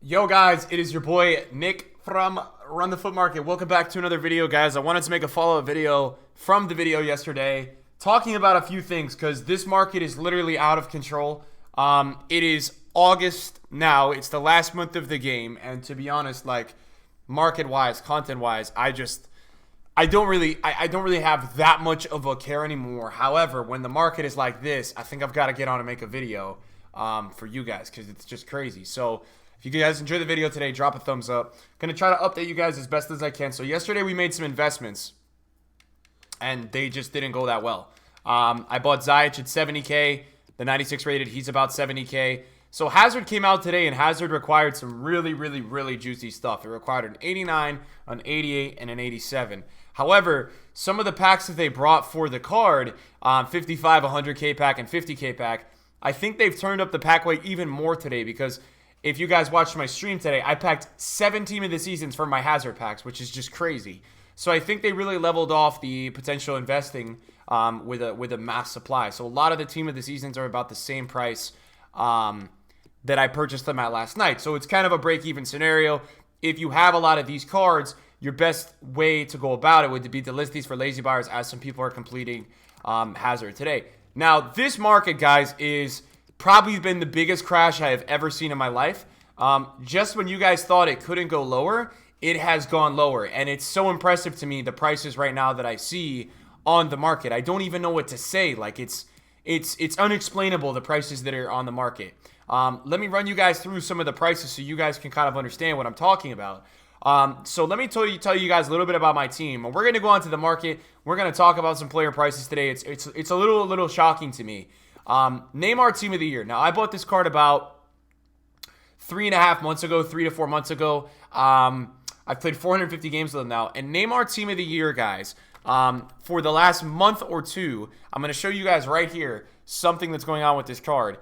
Yo guys, it is your boy Nick from Run the Foot Market. Welcome back to another video, guys. I wanted to make a follow-up video from the video yesterday talking about a few things because this market is literally out of control. It is August now. It's the last month of the game, and to be honest, like market-wise, content-wise, I don't really have that much of a care anymore. However, when the market is like this, I think I've got to get on and make a video for you guys because it's just crazy. So if you guys enjoy the video today, drop a thumbs up. Gonna try to update you guys as best as I can. So yesterday we made some investments, and they just didn't go that well. I bought Ziyech at 70K, the 96 rated. He's about 70K. So Hazard came out today, and Hazard required some really juicy stuff. It required an 89, an 88, and an 87. However, some of the packs that they brought for the card, 55, 100K pack, and 50K pack, I think they've turned up the pack weight even more today because if you guys watched my stream today, I packed 7 Team of the Seasons for my Hazard packs, which is just crazy. So I think they really leveled off the potential investing with a mass supply. So a lot of the Team of the Seasons are about the same price that I purchased them at last night. So it's kind of a break-even scenario. If you have a lot of these cards, your best way to go about it would be to list these for lazy buyers, as some people are completing Hazard today. Now, this market, guys, is probably been the biggest crash I have ever seen in my life. Just when you guys thought it couldn't go lower, it has gone lower. And it's so impressive to me, the prices right now that I see on the market. I don't even know what to say. Like, it's unexplainable, the prices that are on the market. Let me run you guys through some of the prices so you guys can kind of understand what I'm talking about. So let me tell you guys a little bit about my team. We're going to go on to the market. We're going to talk about some player prices today. It's a little shocking to me. Neymar Team of the Year. Now, I bought this card about 3 to 4 months ago. I've played 450 games with him now. And Neymar Team of the Year, guys, for the last month or two, I'm going to show you guys right here something that's going on with this card.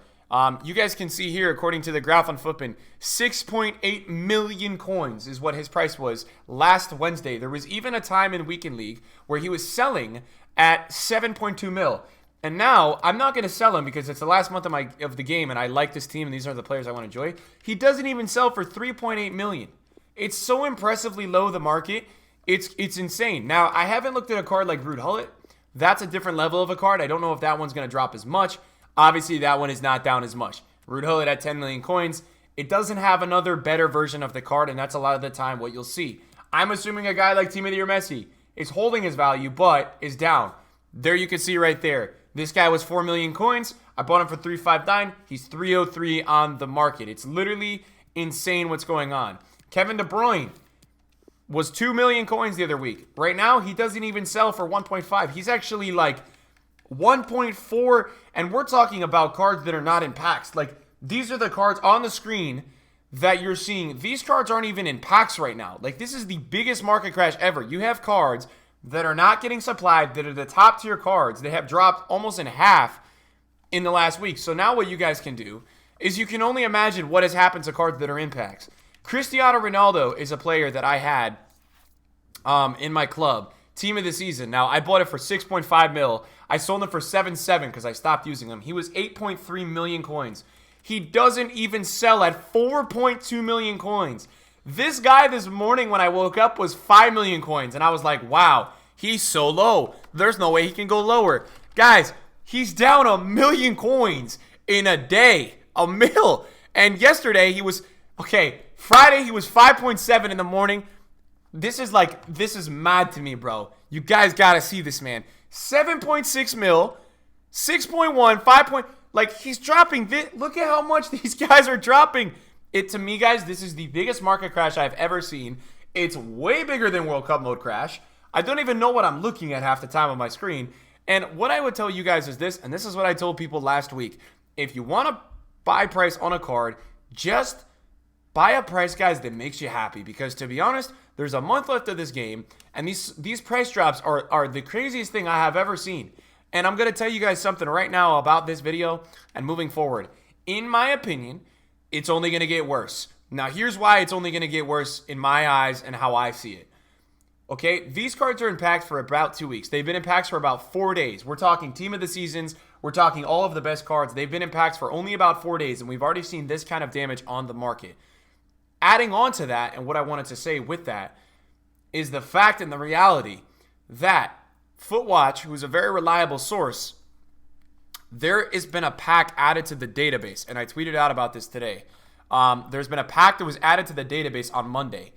You guys can see here, according to the graph on Footbin, 6.8 million coins is what his price was last Wednesday. There was even a time in Weekend League where he was selling at 7.2 mil. And now, I'm not going to sell him because it's the last month of the game, and I like this team, and these are the players I want to enjoy. He doesn't even sell for 3.8 million. It's so impressively low, the market. It's insane. Now, I haven't looked at a card like Ruud Gullit. That's a different level of a card. I don't know if that one's going to drop as much. Obviously, that one is not down as much. Ruud Gullit at 10 million coins. It doesn't have another better version of the card, and that's a lot of the time what you'll see. I'm assuming a guy like Team of the Year Messi is holding his value, but is down. There you can see right there. This guy was 4 million coins. I bought him for 359. He's 303 on the market. It's literally insane what's going on. Kevin De Bruyne was 2 million coins the other week. Right now, he doesn't even sell for 1.5. He's actually like 1.4, and we're talking about cards that are not in packs. Like, these are the cards on the screen that you're seeing. These cards aren't even in packs right now. Like, this is the biggest market crash ever. You have cards that are not getting supplied, that are the top tier cards. They have dropped almost in half in the last week. So now what you guys can do is you can only imagine what has happened to cards that are in packs. Cristiano Ronaldo is a player that I had in my club. Team of the Season. Now, I bought it for 6.5 mil. I sold him for 7.7 because I stopped using him. He was 8.3 million coins. He doesn't even sell at 4.2 million coins. This guy this morning when I woke up was 5 million coins, and I was like, wow, he's so low. There's no way he can go lower. Guys, he's down 1 million coins in a day. A mil. And yesterday he was, Friday he was 5.7 in the morning. This is mad to me, bro. You guys got to see this, man. 7.6 mil, 6.1, 5. Like, he's dropping this. Look at how much these guys are dropping. To me, guys, this is the biggest market crash I've ever seen. It's way bigger than World Cup mode crash. I don't even know what I'm looking at half the time on my screen. And what I would tell you guys is this, and this is what I told people last week. If you want to buy price on a card, just buy a price, guys, that makes you happy. Because to be honest, there's a month left of this game, and these price drops are the craziest thing I have ever seen. And I'm going to tell you guys something right now about this video and moving forward. In my opinion, it's only going to get worse. Now, here's why it's only going to get worse in my eyes and how I see it. Okay, these cards are in packs for about 2 weeks. They've been in packs for about 4 days. We're talking Team of the Seasons. We're talking all of the best cards. They've been in packs for only about 4 days, and we've already seen this kind of damage on the market. adding on to that, and what I wanted to say with that, is the fact and the reality that Footwatch, who's a very reliable source, there has been a pack added to the database, and I tweeted out about this today. There's been a pack that was added to the database on Monday,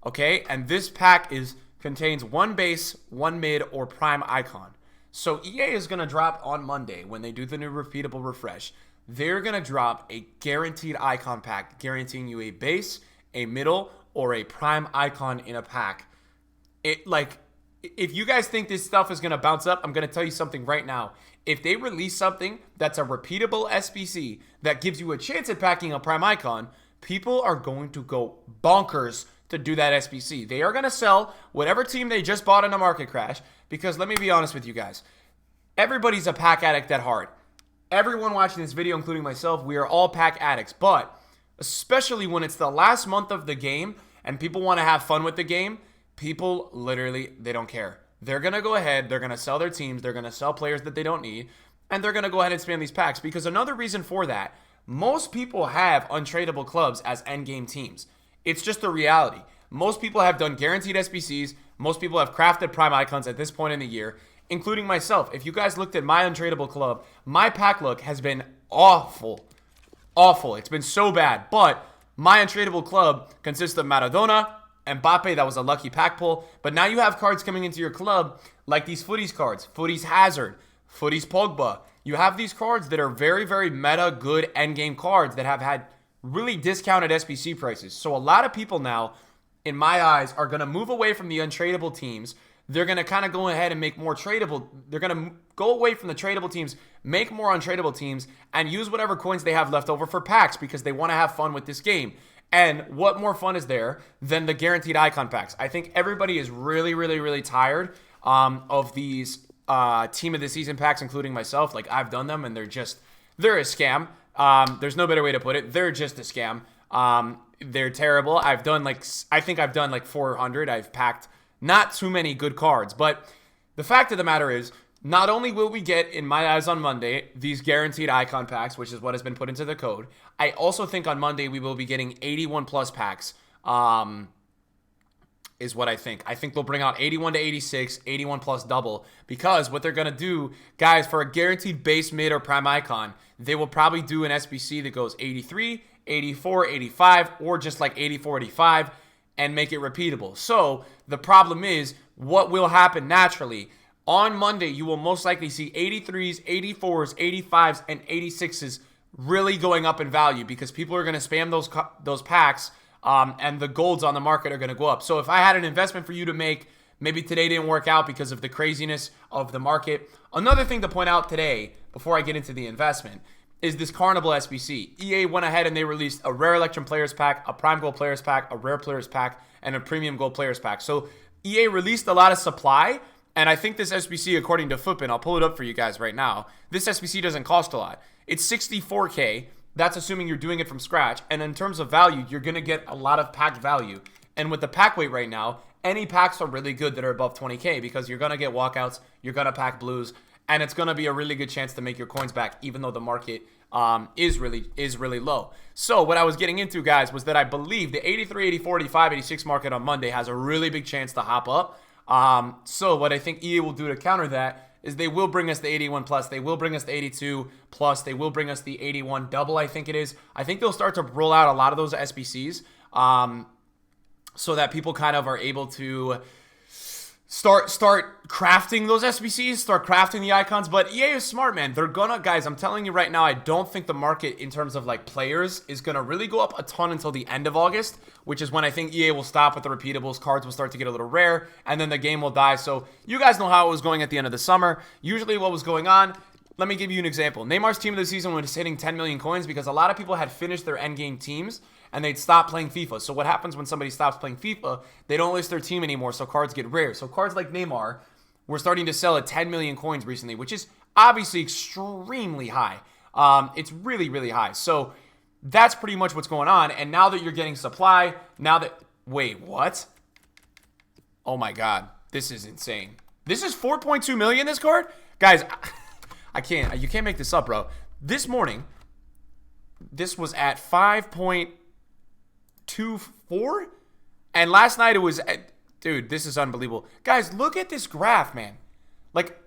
okay? And this pack contains one base, one mid, or prime icon. So EA is going to drop on Monday, when they do the new repeatable refresh, they're going to drop a guaranteed icon pack, guaranteeing you a base, a middle, or a prime icon in a pack. If you guys think this stuff is going to bounce up, I'm going to tell you something right now. If they release something that's a repeatable SBC that gives you a chance at packing a prime icon, people are going to go bonkers to do that SBC. They are going to sell whatever team they just bought in a market crash, because let me be honest with you guys. Everybody's a pack addict at heart. Everyone watching this video, including myself, we are all pack addicts. But especially when it's the last month of the game and people want to have fun with the game, people literally, they don't care. They're going to go ahead, they're going to sell their teams, they're going to sell players that they don't need, and they're going to go ahead and spam these packs. Because another reason for that, most people have untradeable clubs as endgame teams. It's just the reality. Most people have done guaranteed SBCs. Most people have crafted prime icons at this point in the year, including myself. If you guys looked at my untradeable club, my pack look has been awful. Awful. It's been so bad. But my untradeable club consists of Maradona, Mbappe, that was a lucky pack pull. But now you have cards coming into your club like these Footies cards. Footies Hazard, Footies Pogba. You have these cards that are very, very meta, good endgame cards that have had really discounted SBC prices. So a lot of people now, in my eyes, are going to move away from the untradeable teams. They're going to kind of go ahead and make more tradable. They're going to go away from the tradable teams, make more untradeable teams, and use whatever coins they have left over for packs because they want to have fun with this game. And what more fun is there than the guaranteed icon packs? I think everybody is really, really, really tired of these team of the season packs, including myself. Like, I've done them, and they're a scam. There's no better way to put it. They're just a scam. They're terrible. I think I've done like 400. I've packed not too many good cards. But the fact of the matter is, not only will we get, in my eyes on Monday, these guaranteed icon packs, which is what has been put into the code, I also think on Monday we will be getting 81 plus packs, is what I think. I think they'll bring out 81 to 86, 81 plus double, because what they're going to do, guys, for a guaranteed base, mid, or prime icon, they will probably do an SBC that goes 83, 84, 85, or just like 84, 85, and make it repeatable. So the problem is, what will happen naturally? On Monday, you will most likely see 83s, 84s, 85s, and 86s really going up in value because people are going to spam those packs, and the golds on the market are going to go up. So if I had an investment for you to make, maybe today didn't work out because of the craziness of the market. Another thing to point out today, before I get into the investment, is this Carnival SBC. EA went ahead and they released a Rare Electrum Players Pack, a Prime Gold Players Pack, a Rare Players Pack, and a Premium Gold Players Pack. So EA released a lot of supply. And I think this SBC, according to Footbin, I'll pull it up for you guys right now. This SBC doesn't cost a lot. It's 64K. That's assuming you're doing it from scratch. And in terms of value, you're going to get a lot of packed value. And with the pack weight right now, any packs are really good that are above 20K because you're going to get walkouts, you're going to pack blues, and it's going to be a really good chance to make your coins back, even though the market is really low. So what I was getting into, guys, was that I believe the 83, 84, 85, 86 market on Monday has a really big chance to hop up. So what I think EA will do to counter that is they will bring us the 81 plus, they will bring us the 82 plus, they will bring us the 81 double, I think it is. I think they'll start to roll out a lot of those SBCs, so that people kind of are able to start crafting those SBCs, start crafting the icons. But EA is smart, man. They're gonna, guys, I'm telling you right now, I don't think the market in terms of like players is gonna really go up a ton until the end of August, which is when I think EA will stop with the repeatables. Cards will start to get a little rare, and then the game will die. So you guys know how it was going at the end of the summer. Usually what was going on, let me give you an example. Neymar's team of the season was hitting 10 million coins because a lot of people had finished their endgame teams and they'd stop playing FIFA. So what happens when somebody stops playing FIFA? They don't list their team anymore, so cards get rare. So cards like Neymar were starting to sell at 10 million coins recently, which is obviously extremely high. It's really, really high. So that's pretty much what's going on. And now that you're getting supply, wait, what? Oh my God, this is insane. This is 4.2 million, this card? Guys, you can't make this up, bro. This morning, this was at 5.2 2.24. And last night it was, dude, this is unbelievable. Guys, look at this graph, man. Like,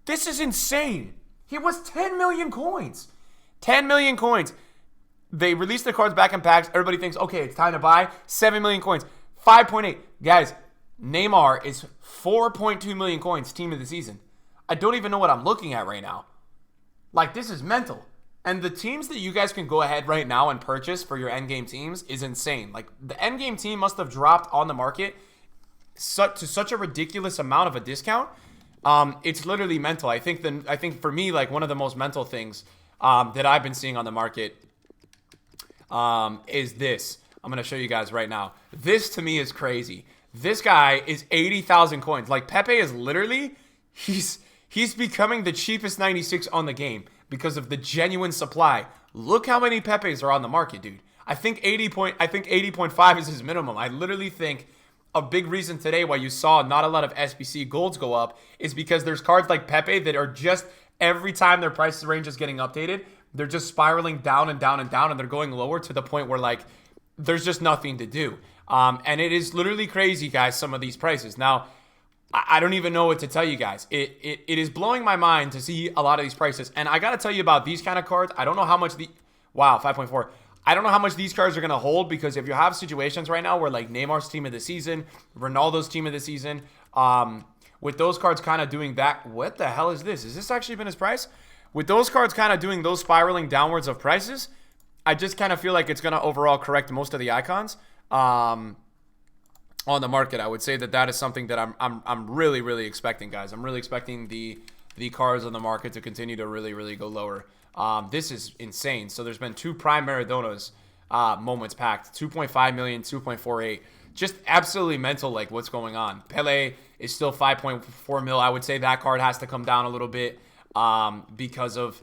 this is insane. He was 10 million coins. 10 million coins. They released the cards back in packs. Everybody thinks, okay, it's time to buy. 7 million coins. 5.8. Guys, Neymar is 4.2 million coins, team of the season. I don't even know what I'm looking at right now. Like, this is mental. And the teams that you guys can go ahead right now and purchase for your endgame teams is insane. Like, the endgame team must have dropped on the market to such a ridiculous amount of a discount. It's literally mental. I think for me, like, one of the most mental things that I've been seeing on the market is this. I'm going to show you guys right now. This, to me, is crazy. This guy is 80,000 coins. Like, Pepe is literally, he's becoming the cheapest 96 on the game because of the genuine supply. Look how many Pepes are on the market, dude. I think 80.5 is his minimum. I literally think a big reason today why you saw not a lot of SBC golds go up is because there's cards like Pepe that are just, every time their price range is getting updated, they're just spiraling down and down and down, and they're going lower to the point where, like, there's just nothing to do. And it is literally crazy, guys, some of these prices. Now, I don't even know what to tell you guys. It is blowing my mind to see a lot of these prices. And I got to tell you about these kind of cards. I don't know how much wow, 5.4. I don't know how much these cards are going to hold, because if you have situations right now where, like, Neymar's team of the season, Ronaldo's team of the season, with those cards kind of doing that, what the hell is this? Is this actually been his price? With those cards kind of doing those spiraling downwards of prices, I just kind of feel like it's going to overall correct most of the icons on the market. I would say that is something that I'm really, really expecting, guys. I'm really expecting the cards on the market to continue to really, really go lower. This is insane. So there's been 2 Prime Maradonas moments packed. 2.5 million, 2.48. Just absolutely mental, like, what's going on. Pele is still 5.4 mil. I would say that card has to come down a little bit because of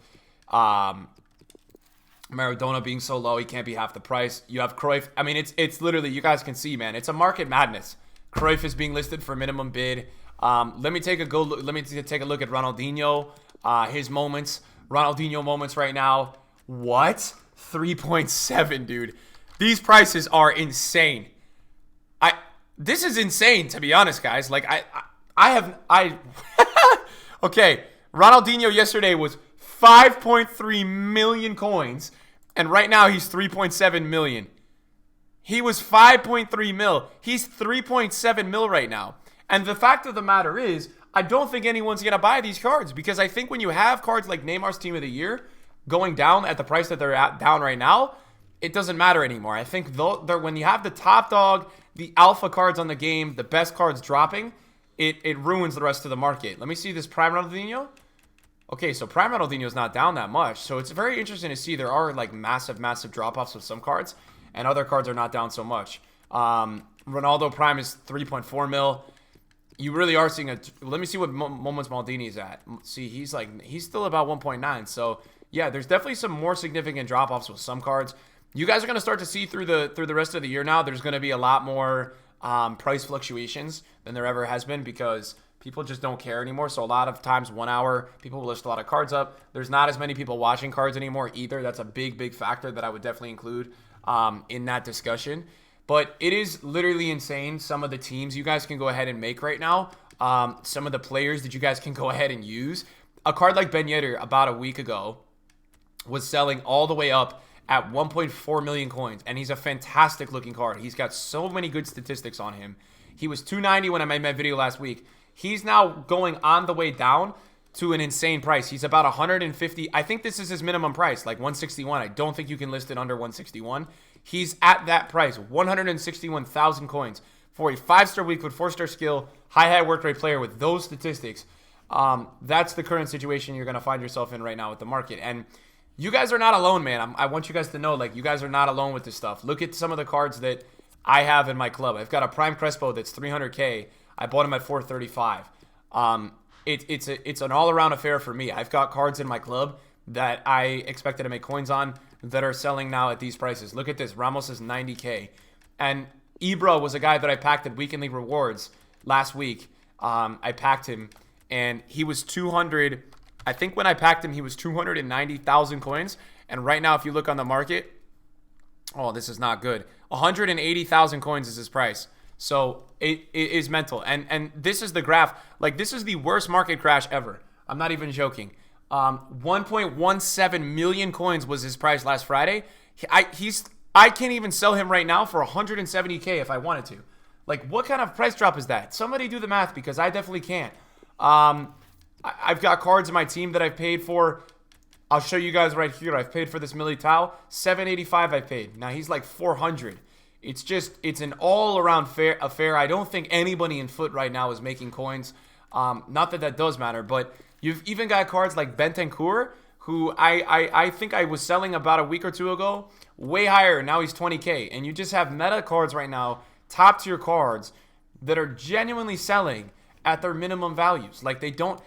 Maradona being so low. He can't be half the price. You have Cruyff. I mean, it's literally, you guys can see, man, it's a market madness. Cruyff is being listed for minimum bid. Let me take a look at Ronaldinho, his moments. Ronaldinho moments right now. What? 3.7, dude. These prices are insane. This is insane, to be honest, guys. Like, okay, Ronaldinho yesterday was 5.3 million coins, and right now he's 3.7 million. He was 5.3 mil. He's 3.7 mil right now. And the fact of the matter is, I don't think anyone's going to buy these cards, because I think when you have cards like Neymar's Team of the Year going down at the price that they're at down right now, it doesn't matter anymore. I think when you have the top dog, the alpha cards on the game, the best cards dropping, it ruins the rest of the market. Let me see this Prime Ronaldinho. Okay, so Prime Ronaldinho is not down that much. So it's very interesting to see there are, like, massive, massive drop-offs with some cards, and other cards are not down so much. Ronaldo Prime is 3.4 mil. You really are seeing let me see what moments Maldini is at. See, he's still about 1.9. So yeah, there's definitely some more significant drop-offs with some cards. You guys are going to start to see through the rest of the year now. There's going to be a lot more price fluctuations than there ever has been, because people just don't care anymore. So a lot of times, 1 hour, people will list a lot of cards up. There's not as many people watching cards anymore either. That's a big, big factor that I would definitely include in that discussion. But it is literally insane, some of the teams you guys can go ahead and make right now. Some of the players that you guys can go ahead and use. A card like Ben Yedder about a week ago was selling all the way up at 1.4 million coins. And he's a fantastic looking card. He's got so many good statistics on him. He was 290 when I made my video last week. He's now going on the way down to an insane price. He's about 150. I think this is his minimum price, like 161. I don't think you can list it under 161. He's at that price, 161,000 coins for a 5-star week with 4-star skill, high work rate player with those statistics. That's the current situation you're going to find yourself in right now with the market. And you guys are not alone, man. I want you guys to know, like, you guys are not alone with this stuff. Look at some of the cards that I have in my club. I've got a Prime Crespo that's 300K. I bought him at 435. It's an all-around affair for me. I've got cards in my club that I expected to make coins on that are selling now at these prices. Look at this. Ramos is 90K. And Ibra was a guy that I packed at Weekend League Rewards last week. I packed him, and he was 200. I think when I packed him, he was 290,000 coins. And right now, if you look on the market, Oh, this is not good. 180,000 coins is his price. So it is mental. And this is the graph. Like, this is the worst market crash ever. I'm not even joking. 1.17 million coins was his price last Friday. I can't even sell him right now for 170K if I wanted to. Like, what kind of price drop is that? Somebody do the math, because I definitely can't. I've got cards in my team that I've paid for. I'll show you guys right here. I've paid for this Militao. 785 I paid. Now he's like 400. It's an all-around affair. I don't think anybody in foot right now is making coins. Not that that does matter, but you've even got cards like Bentancur, who I think I was selling about a week or two ago, way higher. Now he's 20K. And you just have meta cards right now, top tier cards, that are genuinely selling at their minimum values. Like, they don't...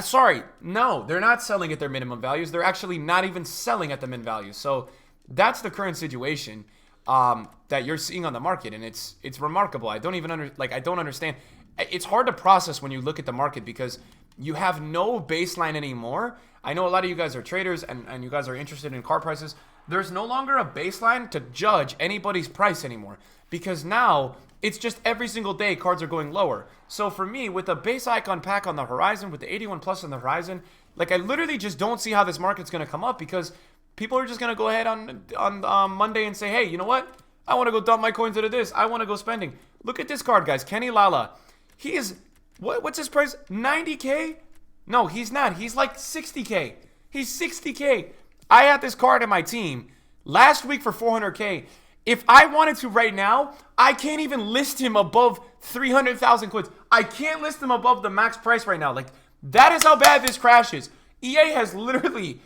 sorry, no, they're not selling at their minimum values. They're actually not even selling at the min values. So that's the current situation that you're seeing on the market, and it's remarkable. I don't even I don't understand. It's hard to process when you look at the market, because you have no baseline anymore. I know a lot of you guys are traders and you guys are interested in car prices. There's no longer a baseline to judge anybody's price anymore, because now it's just every single day cards are going lower. So for me, with a base icon pack on the horizon, with the 81 plus on the horizon, like, I literally just don't see how this market's going to come up, because people are just going to go ahead on Monday and say, hey, you know what? I want to go dump my coins into this. I want to go spending. Look at this card, guys. Kenny Lala. He is, what's his price? 90K? No, he's not. He's like 60K. He's 60K. I had this card in my team last week for 400K. If I wanted to right now, I can't even list him above 300,000 coins. I can't list him above the max price right now. Like, that is how bad this crash is. EA has literally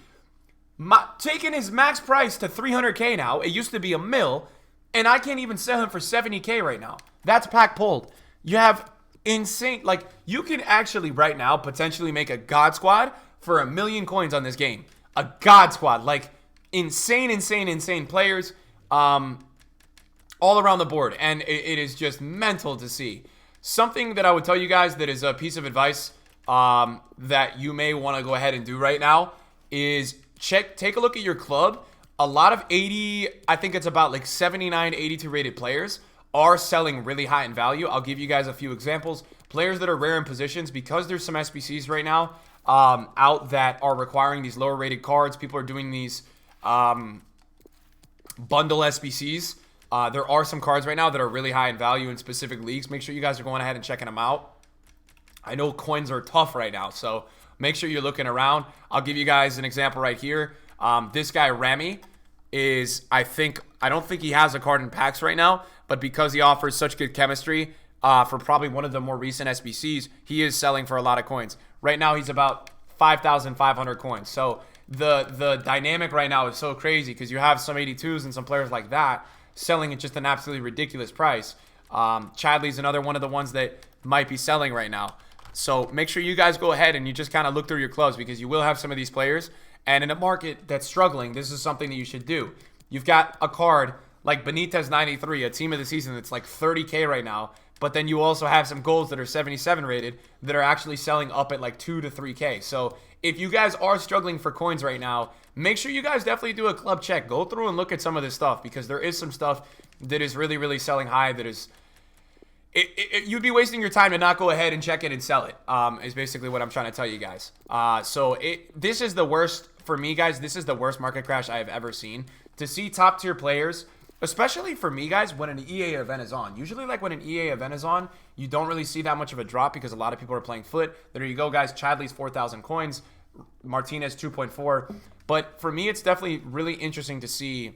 taken his max price to 300K now. It used to be a mil, and I can't even sell him for 70K right now. That's pack pulled. You have insane, like, you can actually right now potentially make a God Squad for 1 million coins on this game. A God Squad, like, insane players. All around the board, and it is just mental to see. Something that I would tell you guys that is a piece of advice that you may want to go ahead and do right now is take a look at your club. A lot of 80, I think it's about like 79, 82 rated players are selling really high in value. I'll give you guys a few examples. Players that are rare in positions, because there's some SBCs right now out that are requiring these lower rated cards. People are doing these bundle SBCs. There are some cards right now that are really high in value in specific leagues. Make sure you guys are going ahead and checking them out. I know coins are tough right now, so make sure you're looking around. I'll give you guys an example right here. This guy, Rami, is, I don't think he has a card in packs right now, but because he offers such good chemistry for probably one of the more recent SBCs, he is selling for a lot of coins. Right now, he's about 5,500 coins. So the dynamic right now is so crazy, because you have some 82s and some players like that selling at just an absolutely ridiculous price. Chadley's another one of the ones that might be selling right now. So make sure you guys go ahead and you just kind of look through your clubs, because you will have some of these players. And in a market that's struggling, this is something that you should do. You've got a card like Benitez 93, a team of the season that's like 30K right now. But then you also have some golds that are 77 rated that are actually selling up at like 2 to 3K. So if you guys are struggling for coins right now, make sure you guys definitely do a club check. Go through and look at some of this stuff, because there is some stuff that is really selling high that is... you'd be wasting your time to not go ahead and check it and sell it, is basically what I'm trying to tell you guys. This is the worst, for me, guys, this is the worst market crash I have ever seen. To see top tier players, especially for me, guys, when an EA event is on. Usually, like, when an EA event is on, you don't really see that much of a drop, because a lot of people are playing foot. There you go, guys. Chadley's 4,000 coins. Martinez 2.4. But for me, it's definitely really interesting to see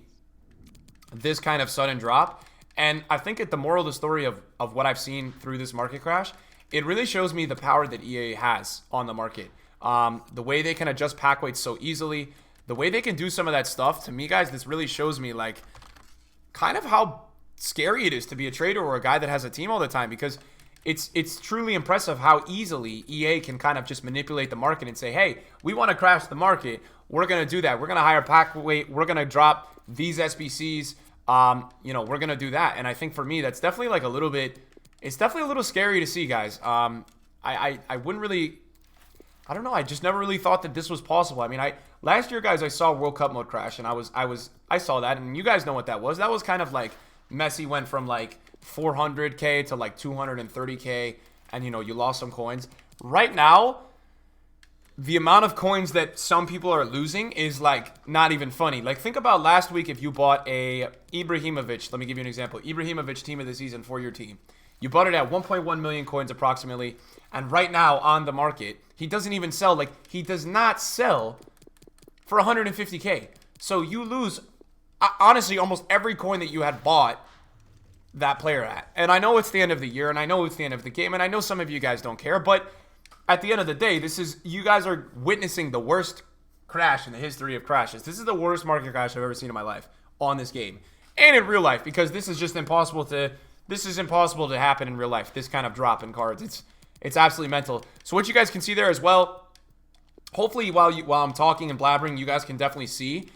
this kind of sudden drop. And I think at the moral of the story of what I've seen through this market crash, it really shows me the power that EA has on the market. The way they can adjust pack weights so easily, the way they can do some of that stuff. To me, guys, this really shows me, like, kind of how scary it is to be a trader or a guy that has a team all the time, because it's truly impressive how easily EA can kind of just manipulate the market and say, hey, we want to crash the market. We're going to do that. We're going to hire pack weight. We're going to drop these SBCs. We're going to do that. And I think for me, that's definitely like a little bit, it's definitely a little scary to see, guys. I wouldn't really, I don't know. I just never really thought that this was possible. I mean, last year, guys, I saw World Cup mode crash, and I was I saw that, and you guys know what that was. That was kind of like Messi went from like 400K to like 230K, and you know, you lost some coins. Right now, the amount of coins that some people are losing is like not even funny. Like, think about last week if you bought a Ibrahimovic. Let me give you an example. Ibrahimovic team of the season for your team. You bought it at 1.1 million coins approximately, and right now on the market, he doesn't even sell. Like, he does not sell for 150K. So you lose, honestly, almost every coin that you had bought that player at. And I know it's the end of the year, and I know it's the end of the game, and I know some of you guys don't care, but at the end of the day, you guys are witnessing the worst crash in the history of crashes. This is the worst market crash I've ever seen in my life on this game and in real life, because this is just impossible to happen in real life. This kind of drop in cards, it's absolutely mental. So what you guys can see there as well, hopefully while I'm talking and blabbering, you guys can definitely see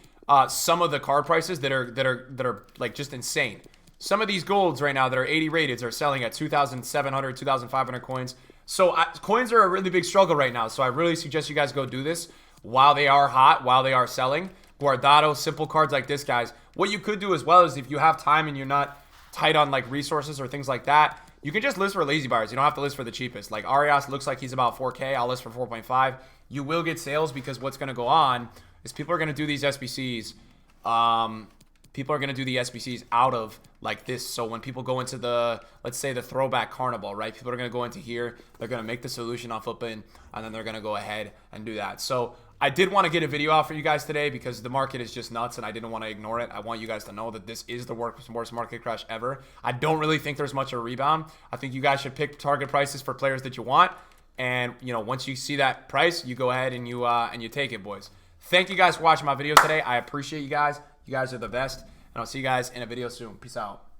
some of the card prices that are like just insane. Some of these golds right now that are 80 rated are selling at 2,700, 2,500 coins. So coins are a really big struggle right now. So I really suggest you guys go do this while they are hot, while they are selling. Guardado, simple cards like this, guys. What you could do as well is if you have time and you're not tight on like resources or things like that, you can just list for lazy buyers. You don't have to list for the cheapest. Like Arias looks like he's about 4K. I'll list for 4.5. You will get sales because what's going to go on is people are going to do these SBCs. People are going to do the SBCs out of like this. So when people go into the, let's say the throwback carnival, right? People are going to go into here. They're going to make the solution on Flippin, and then they're going to go ahead and do that. So I did want to get a video out for you guys today because the market is just nuts, and I didn't want to ignore it. I want you guys to know that this is the worst market crash ever. I don't really think there's much of a rebound. I think you guys should pick target prices for players that you want. And, you know, once you see that price, you go ahead and you take it, boys. Thank you guys for watching my video today. I appreciate you guys. You guys are the best. And I'll see you guys in a video soon. Peace out.